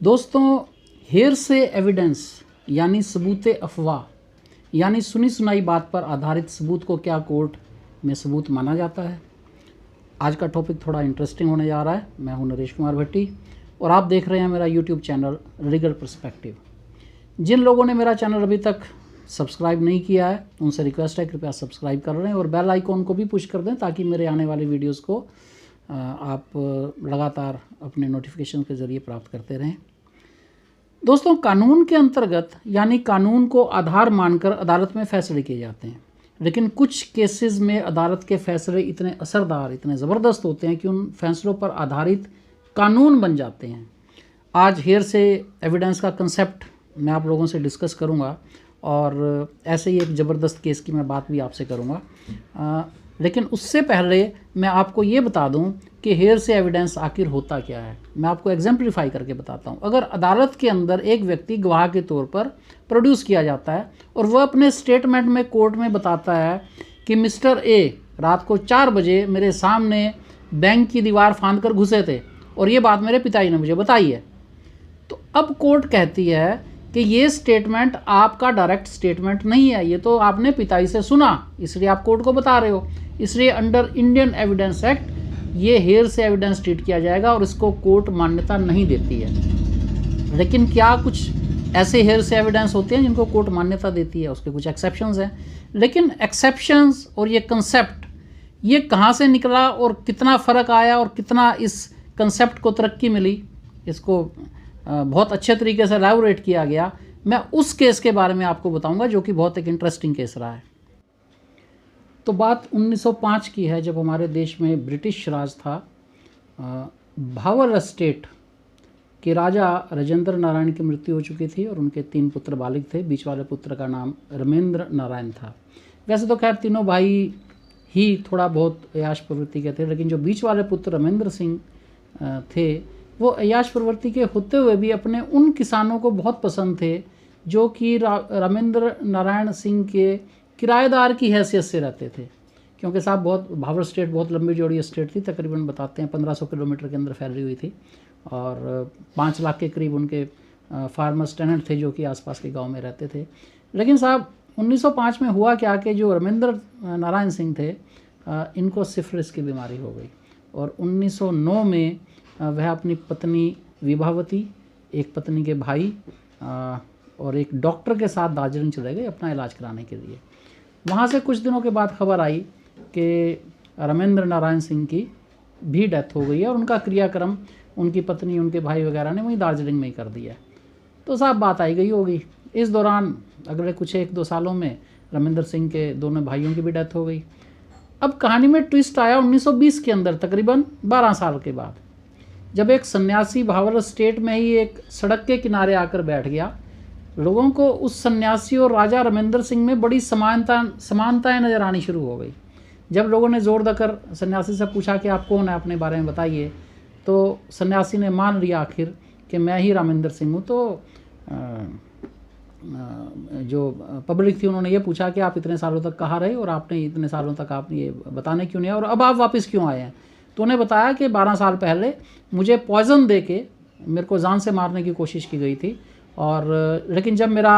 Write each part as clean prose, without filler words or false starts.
दोस्तों, हेर से एविडेंस यानी सबूत अफवाह यानी सुनी सुनाई बात पर आधारित सबूत को क्या कोर्ट में सबूत माना जाता है। आज का टॉपिक थोड़ा इंटरेस्टिंग होने जा रहा है। मैं हूं नरेश कुमार भट्टी और आप देख रहे हैं मेरा यूट्यूब चैनल लीगल पर्सपेक्टिव। जिन लोगों ने मेरा चैनल अभी तक सब्सक्राइब नहीं किया है उनसे रिक्वेस्ट है कृपया सब्सक्राइब कर लें और बेल आइकॉन को भी पुश कर दें ताकि मेरे आने वाले वीडियोस को आप लगातार अपने नोटिफिकेशन के ज़रिए प्राप्त करते रहें। दोस्तों, कानून के अंतर्गत यानी कानून को आधार मानकर अदालत में फैसले किए जाते हैं, लेकिन कुछ केसेस में अदालत के फैसले इतने असरदार, इतने ज़बरदस्त होते हैं कि उन फैसलों पर आधारित कानून बन जाते हैं। आज हेयर से एविडेंस का कंसेप्ट मैं आप लोगों से डिस्कस करूंगा और ऐसे ही एक ज़बरदस्त केस की मैं बात भी आपसे करूंगा। लेकिन उससे पहले मैं आपको ये बता दूं कि हेयर से एविडेंस आखिर होता क्या है। मैं आपको एग्जाम्पलीफाई करके बताता हूं। अगर अदालत के अंदर एक व्यक्ति गवाह के तौर पर प्रोड्यूस किया जाता है और वह अपने स्टेटमेंट में कोर्ट में बताता है कि मिस्टर ए रात को 4 बजे मेरे सामने बैंक की दीवार फांद कर घुसे थे और ये बात मेरे पिताजी ने मुझे बताई है, तो अब कोर्ट कहती है कि ये स्टेटमेंट आपका डायरेक्ट स्टेटमेंट नहीं है, ये तो आपने पिताजी से सुना, इसलिए आप कोर्ट को बता रहे हो। इसलिए अंडर इंडियन एविडेंस एक्ट ये हेयर से एविडेंस ट्रीट किया जाएगा और इसको कोर्ट मान्यता नहीं देती है। लेकिन क्या कुछ ऐसे हेयर से एविडेंस होते हैं जिनको कोर्ट मान्यता देती है? उसके कुछ एक्सेप्शंस हैं। लेकिन एक्सेप्शंस और ये कंसेप्ट ये कहाँ से निकला और कितना फ़र्क आया और कितना इस कंसेप्ट को तरक्की मिली, इसको बहुत अच्छे तरीके से एलैबोरेट किया गया, मैं उस केस के बारे में आपको बताऊंगा जो कि बहुत एक इंटरेस्टिंग केस रहा है। तो बात 1905 की है, जब हमारे देश में ब्रिटिश राज था। भावर स्टेट के राजा राजेंद्र नारायण की मृत्यु हो चुकी थी और उनके 3 पुत्र बालिग थे। बीच वाले पुत्र का नाम रमेंद्र नारायण था। वैसे तो खैर तीनों भाई ही थोड़ा बहुत अयाश प्रवृत्ति के थे, लेकिन जो बीच वाले पुत्र रमेंद्र सिंह थे वो अयाश प्रवृत्ति के होते हुए भी अपने उन किसानों को बहुत पसंद थे जो कि रमेंद्र नारायण सिंह के किराएदार की हैसियत से रहते थे। क्योंकि साहब बहुत भावर स्टेट बहुत लंबी चौड़ी स्टेट थी, तकरीबन बताते हैं 1500 किलोमीटर के अंदर फैली हुई थी और 5 लाख के करीब उनके फार्मर्स टेनेंट थे जो कि आसपास के गांव में रहते थे। लेकिन साहब 1905 में हुआ क्या कि जो रमेंद्र नारायण सिंह थे इनको सिफिलिस की बीमारी हो गई और 1909 में वह अपनी पत्नी विभावती, एक पत्नी के भाई और एक डॉक्टर के साथ दार्जिलिंग चले गए अपना इलाज कराने के लिए। वहाँ से कुछ दिनों के बाद खबर आई कि रमेंद्र नारायण सिंह की भी डेथ हो गई है और उनका क्रियाक्रम उनकी पत्नी, उनके भाई वगैरह ने वहीं दार्जिलिंग में ही कर दिया। तो साहब बात आई गई होगी। इस दौरान अगले कुछ 1-2 सालों में रमेंद्र सिंह के दोनों भाइयों की भी डेथ हो गई। अब कहानी में ट्विस्ट आया 1920 के अंदर, तकरीबन 12 साल के बाद, जब एक सन्यासी भावर स्टेट में ही एक सड़क के किनारे आकर बैठ गया। लोगों को उस सन्यासी और राजा रमेंद्र सिंह में बड़ी समानताएं नज़र आनी शुरू हो गई। जब लोगों ने जोर देकर सन्यासी से पूछा कि आप कौन है, अपने बारे में बताइए, तो सन्यासी ने मान लिया आखिर कि मैं ही रमेंद्र सिंह हूँ। तो जो पब्लिक थी उन्होंने ये पूछा कि आप इतने सालों तक कहाँ रहे और आपने इतने सालों तक आपने ये बताने क्यों नहीं आए और अब आप वापस क्यों आए हैं? तो उन्हें बताया कि 12 साल पहले मुझे पॉइज़न दे के मेरे को जान से मारने की कोशिश की गई थी और लेकिन जब मेरा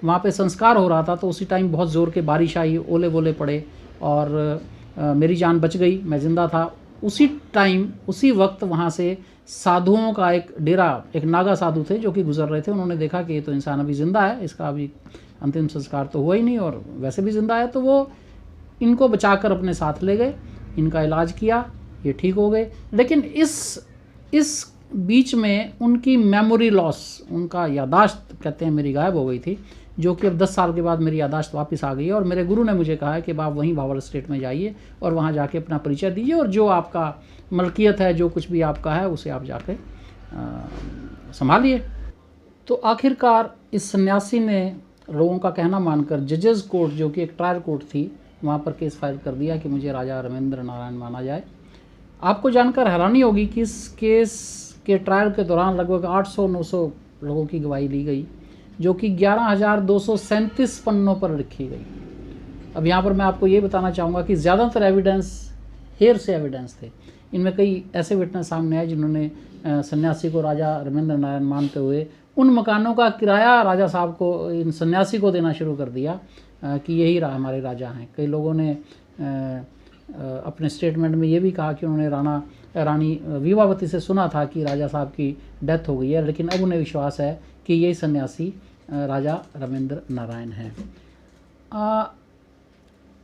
वहाँ पे संस्कार हो रहा था तो उसी टाइम बहुत ज़ोर के बारिश आई, ओले वोले पड़े और मेरी जान बच गई, मैं ज़िंदा था। उसी टाइम उसी वक्त वहाँ से साधुओं का एक डेरा, एक नागा साधु थे जो कि गुजर रहे थे। उन्होंने देखा कि ये तो इंसान अभी ज़िंदा है, इसका अभी अंतिम संस्कार तो हुआ ही नहीं और वैसे भी ज़िंदा है, तो वो इनको बचाकर अपने साथ ले गए, इनका इलाज किया, ये ठीक हो गए। लेकिन इस बीच में उनकी मेमोरी लॉस, उनका यादाश्त कहते हैं मेरी गायब हो गई थी, जो कि अब 10 साल के बाद मेरी यादाश्त वापस आ गई है और मेरे गुरु ने मुझे कहा है कि आप वहीं भावर स्टेट में जाइए और वहाँ जाके अपना परिचय दीजिए और जो आपका मलकियत है, जो कुछ भी आपका है, उसे आप जाके संभालिए। तो आखिरकार इस सन्यासी ने लोगों का कहना मानकर जजेस कोर्ट, जो कि एक ट्रायल कोर्ट थी, वहाँ पर केस फाइल कर दिया कि मुझे राजा रमेंद्र नारायण माना जाए। आपको जानकर हैरानी होगी कि इस केस के ट्रायल के दौरान लगभग 800-900 लोगों की गवाही ली गई, जो कि 11,237 पन्नों पर लिखी गई। अब यहाँ पर मैं आपको ये बताना चाहूँगा कि ज़्यादातर एविडेंस हेयर से एविडेंस थे। इनमें कई ऐसे विटनेस सामने आए जिन्होंने सन्यासी को राजा रमेंद्र नारायण मानते हुए उन मकानों का किराया राजा साहब को, इन सन्यासी को देना शुरू कर दिया कि यही हमारे राजा हैं। कई लोगों ने अपने स्टेटमेंट में ये भी कहा कि उन्होंने रानी विवावती से सुना था कि राजा साहब की डेथ हो गई है, लेकिन अब उन्हें विश्वास है कि यही सन्यासी राजा रमेंद्र नारायण हैं।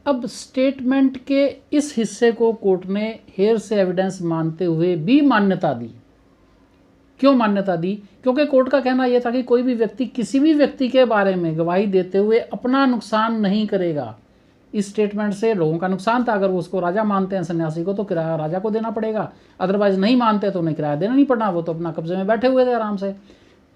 अब स्टेटमेंट के इस हिस्से को कोर्ट ने हेयर से एविडेंस मानते हुए भी मान्यता दी। क्यों मान्यता दी? क्योंकि कोर्ट का कहना यह था कि कोई भी व्यक्ति किसी भी व्यक्ति के बारे में गवाही देते हुए अपना नुकसान नहीं करेगा। इस स्टेटमेंट से लोगों का नुकसान था। अगर वो उसको राजा मानते हैं सन्यासी को, तो किराया राजा को देना पड़ेगा, अदरवाइज नहीं मानते तो उन्हें किराया देना नहीं पड़ना, वो तो अपना कब्जे में बैठे हुए थे आराम से।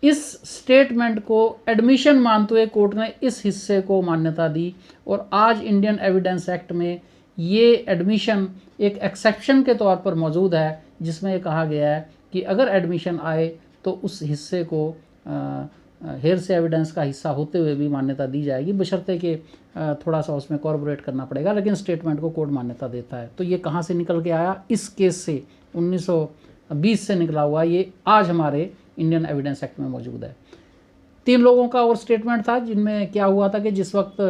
इस स्टेटमेंट को एडमिशन मानते हुए कोर्ट ने इस हिस्से को मान्यता दी, और आज इंडियन एविडेंस एक्ट में ये एडमिशन एक एक्सेप्शन के तौर पर मौजूद है, जिसमें कहा गया है कि अगर एडमिशन आए तो उस हिस्से को हेयर से एविडेंस का हिस्सा होते हुए भी मान्यता दी जाएगी, बशर्ते कि थोड़ा सा उसमें कॉर्पोरेट करना पड़ेगा, लेकिन स्टेटमेंट को कोर्ट मान्यता देता है। तो ये कहाँ से निकल के आया? इस केस से 1920 से निकला हुआ, ये आज हमारे इंडियन एविडेंस एक्ट में मौजूद है। 3 लोगों का और स्टेटमेंट था, जिनमें क्या हुआ था कि जिस वक्त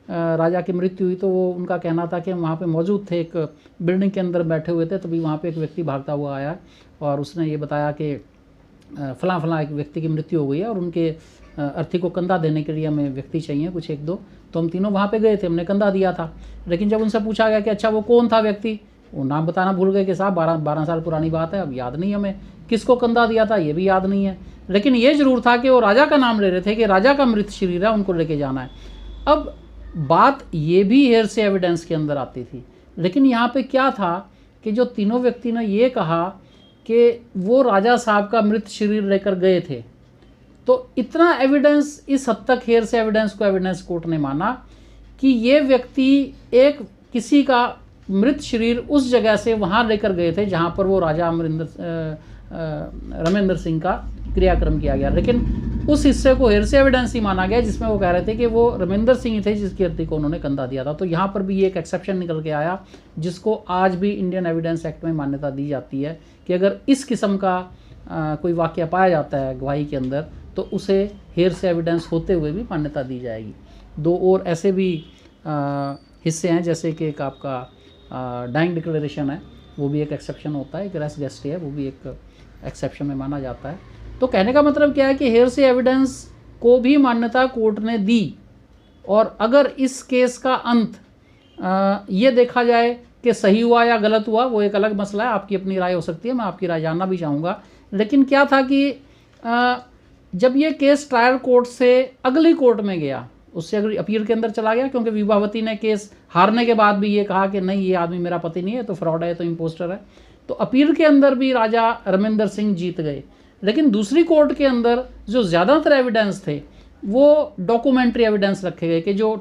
राजा की मृत्यु हुई तो वो उनका कहना था कि हम वहाँ पे मौजूद थे, एक बिल्डिंग के अंदर बैठे हुए थे, तभी वहाँ पे एक व्यक्ति भागता हुआ आया और उसने ये बताया कि फलां एक व्यक्ति की मृत्यु हो गई है और उनके अर्थी को कंधा देने के लिए हमें व्यक्ति चाहिए, कुछ 1-2। तो हम तीनों वहाँ पे गए थे, हमने कंधा दिया था। लेकिन जब उनसे पूछा गया कि अच्छा वो कौन था व्यक्ति, वो नाम बताना भूल गए कि साहब 12 साल पुरानी बात है, अब याद नहीं हमें, किसको कंधा दिया था ये भी याद नहीं है। लेकिन ये ज़रूर था कि वो राजा का नाम ले रहे थे कि राजा का मृत शरीर है, उनको लेके जाना है। अब बात ये भी हेयर से एविडेंस के अंदर आती थी, लेकिन यहाँ पे क्या था कि जो तीनों व्यक्ति ने ये कहा कि वो राजा साहब का मृत शरीर लेकर गए थे, तो इतना एविडेंस, इस हद तक हेयर से एविडेंस को एविडेंस कोर्ट ने माना कि ये व्यक्ति एक किसी का मृत शरीर उस जगह से वहाँ लेकर गए थे जहाँ पर वो राजा रमेंद्र सिंह का क्रियाक्रम किया गया। लेकिन उस हिस्से को हेयर से एविडेंस ही माना गया जिसमें वो कह रहे थे कि वो रमेंद्र सिंह ही थे जिसकी अर्थी को उन्होंने कंधा दिया था। तो यहाँ पर भी एक एक्सेप्शन निकल के आया, जिसको आज भी इंडियन एविडेंस एक्ट में मान्यता दी जाती है कि अगर इस किस्म का कोई वाक़या पाया जाता है गवाही के अंदर, तो उसे हेयर से एविडेंस होते हुए भी मान्यता दी जाएगी। 2 और ऐसे भी हिस्से हैं, जैसे कि एक आपका डाइंग डिक्लेरेशन है, वो भी एक एक्सेप्शन होता है, एक रेस गेस्ट है, वो भी एक एक्सेप्शन में माना जाता है। तो कहने का मतलब क्या है कि हेयर से एविडेंस को भी मान्यता कोर्ट ने दी, और अगर इस केस का अंत ये देखा जाए कि सही हुआ या गलत हुआ, वो एक अलग मसला है, आपकी अपनी राय हो सकती है, मैं आपकी राय जानना भी चाहूँगा। लेकिन क्या था कि जब ये केस ट्रायल कोर्ट से अगली कोर्ट में गया, उससे अगली अपील के अंदर चला गया, क्योंकि विभावती ने केस हारने के बाद भी ये कहा कि नहीं, ये आदमी मेरा पति नहीं है, तो फ्रॉड है, तो इम्पोस्टर है। तो अपील के अंदर भी राजा रमेंद्र सिंह जीत गए। लेकिन दूसरी कोर्ट के अंदर जो ज़्यादातर एविडेंस थे वो डॉक्यूमेंट्री एविडेंस रखे गए, कि जो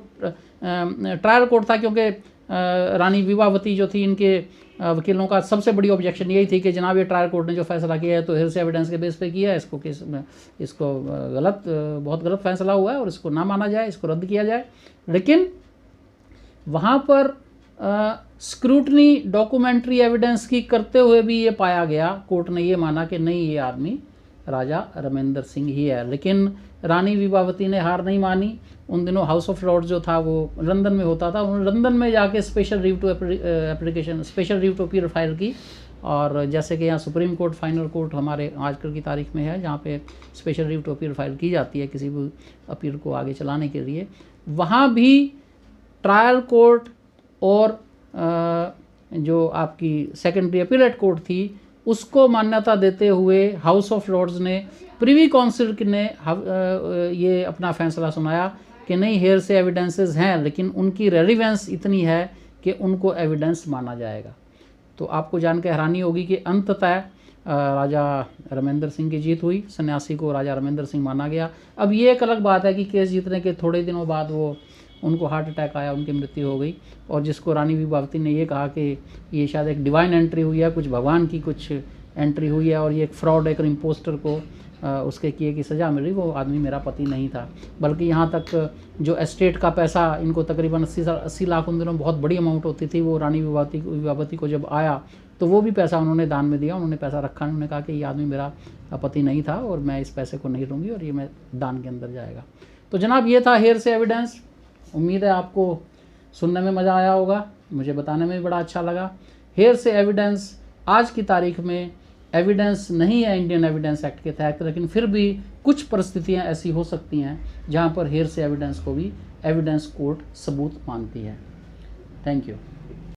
ट्रायल कोर्ट था, क्योंकि रानी विवावती जो थी, इनके वकीलों का सबसे बड़ी ऑब्जेक्शन यही थी कि जनाब ये ट्रायल कोर्ट ने जो फैसला किया है तो हेयर से एविडेंस के बेस पे किया है, इसको केस में इसको बहुत गलत फैसला हुआ है और इसको ना माना जाए, इसको रद्द किया जाए। लेकिन वहाँ पर स्क्रूटनी डॉक्यूमेंट्री एविडेंस की करते हुए भी ये पाया गया, कोर्ट ने ये माना कि नहीं, ये आदमी राजा रमेंद्र सिंह ही है। लेकिन रानी विवावती ने हार नहीं मानी। उन दिनों हाउस ऑफ लॉर्ड्स जो था वो लंदन में होता था, उन्होंने लंदन में जाके special leave to application, special leave to appeal file की। और जैसे कि यहाँ सुप्रीम कोर्ट, फाइनल कोर्ट हमारे आजकल की तारीख में है, जहाँ पे special leave to appeal file की जाती है किसी भी अपील को आगे चलाने के लिए, वहाँ भी ट्रायल कोर्ट और जो आपकी सेकेंडरी अपीलेट कोर्ट थी, उसको मान्यता देते हुए हाउस ऑफ लॉर्ड्स ने, प्रिवी काउंसिल ने ये अपना फैसला सुनाया कि नहीं, हेयर से एविडेंसेस हैं, लेकिन उनकी रेलिवेंस इतनी है कि उनको एविडेंस माना जाएगा। तो आपको जान के हैरानी होगी कि अंततः राजा रमेंद्र सिंह की जीत हुई, सन्यासी को राजा रमेंद्र सिंह माना गया। अब ये एक अलग बात है कि केस जीतने के थोड़े दिनों बाद उनको हार्ट अटैक आया, उनकी मृत्यु हो गई, और जिसको रानी विभावती ने ये कहा कि ये शायद एक डिवाइन एंट्री हुई है, कुछ भगवान की कुछ एंट्री हुई है, और ये एक फ्रॉड, एक इम्पोस्टर को उसके किए की सज़ा मिली, वो आदमी मेरा पति नहीं था। बल्कि यहाँ तक जो एस्टेट का पैसा इनको तकरीबन 80 लाख उन दिनों बहुत बड़ी अमाउंट होती थी, वो रानी विवावती को जब आया तो वो भी पैसा उन्होंने दान में दिया। उन्होंने पैसा रखा, उन्होंने कहा कि ये आदमी मेरा पति नहीं था और मैं इस पैसे को नहीं लूँगी और ये मैं दान के अंदर जाएगा। तो जनाब ये था हेयर से एविडेंस। उम्मीद है आपको सुनने में मज़ा आया होगा, मुझे बताने में भी बड़ा अच्छा लगा। हेयर से एविडेंस आज की तारीख में एविडेंस नहीं है इंडियन एविडेंस एक्ट के तहत, लेकिन फिर भी कुछ परिस्थितियां ऐसी हो सकती हैं जहां पर हेयर से एविडेंस को भी एविडेंस कोर्ट सबूत मानती है। Thank you.